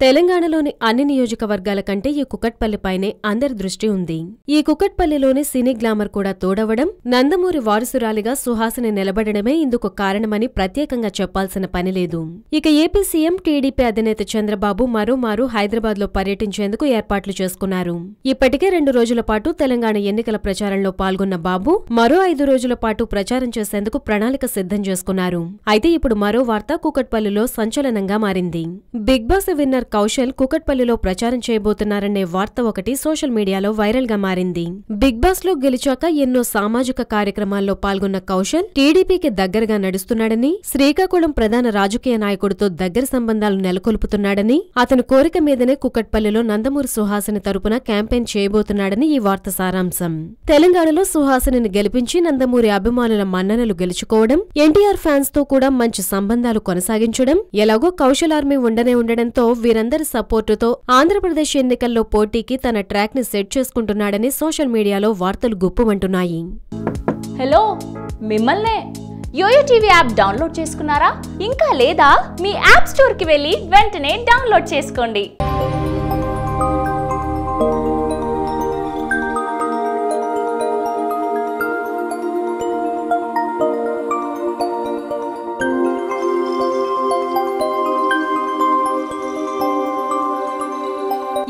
తెలంగాణలోని అన్ని నియోజకవర్గాల కంటే ఈ కుకట్పల్లిపైనే అందరి దృష్టి ఉంది. ఈ కుకట్పల్లిలోని సినీ గ్లామర్ కూడా తోడవడం, నందమూరి వారసురాలిగా సుహాసిని నిలబడడమే ఇందుకు కారణమని ప్రత్యేకంగా చెప్పాల్సిన పనిలేదు. ఇక ఏపీ సీఎం టీడీపీ అధినేత చంద్రబాబు మరోమారు హైదరాబాద్లో పర్యటించేందుకు ఏర్పాట్లు చేసుకున్నారు. ఇప్పటికే 2 రోజుల పాటు తెలంగాణ ఎన్నికల ప్రచారంలో పాల్గొన్న బాబు మరో 5 రోజుల పాటు ప్రచారం చేసేందుకు ప్రణాళిక సిద్ధం చేసుకున్నారు. అయితే ఇప్పుడు మరో వార్త కుకట్పల్లిలో సంచలనంగా మారింది. బిగ్ బాస్ విన్నర్ కౌశల్ కుకట్పల్లిలో ప్రచారం చేయబోతున్నారనే వార్త ఒకటి సోషల్ మీడియాలో వైరల్ గా మారింది. బిగ్ బాస్ లో గెలిచాక ఎన్నో సామాజిక కార్యక్రమాల్లో పాల్గొన్న కౌశల్ టీడీపీకి దగ్గరగా నడుస్తున్నాడని, శ్రీకాకుళం ప్రధాన రాజకీయ నాయకుడితో దగ్గర సంబంధాలు నెలకొల్పుతున్నాడని, అతని కోరిక మీదనే కుకట్పల్లిలో నందమూరి సుహాసిని తరపున క్యాంపెయిన్ చేయబోతున్నాడని ఈ వార్త సారాంశం. తెలంగాణలో సుహాసిని గెలిపించి నందమూరి అభిమానుల మన్ననలు గెలుచుకోవడం, ఎన్టీఆర్ ఫ్యాన్స్ తో కూడా మంచి సంబంధాలు కొనసాగించడం, ఎలాగో కౌశల్ ఆర్మీ ఉండడంతో వీరందరి సపోర్టుతో ఆంధ్రప్రదేశ్ ఎన్నికల్లో పోటీకి తన ట్రాక్ ని సెట్ చేసుకుంటున్నాడని సోషల్ మీడియాలో వార్తలు గుప్పుమంటున్నాయి. హలో, మిమ్మల్నే యోయో టీవీ యాప్ డౌన్లోడ్ చేసుకున్నారా? ఇంకా లేదా? మీ యాప్ స్టోర్ కి వెళ్ళి వెంటనే డౌన్లోడ్ చేసుకోండి.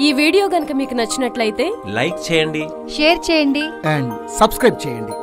ఈ వీడియో గనుక మీకు నచ్చినట్లయితే లైక్ చేయండి, షేర్ చేయండి అండ్ సబ్స్క్రైబ్ చేయండి.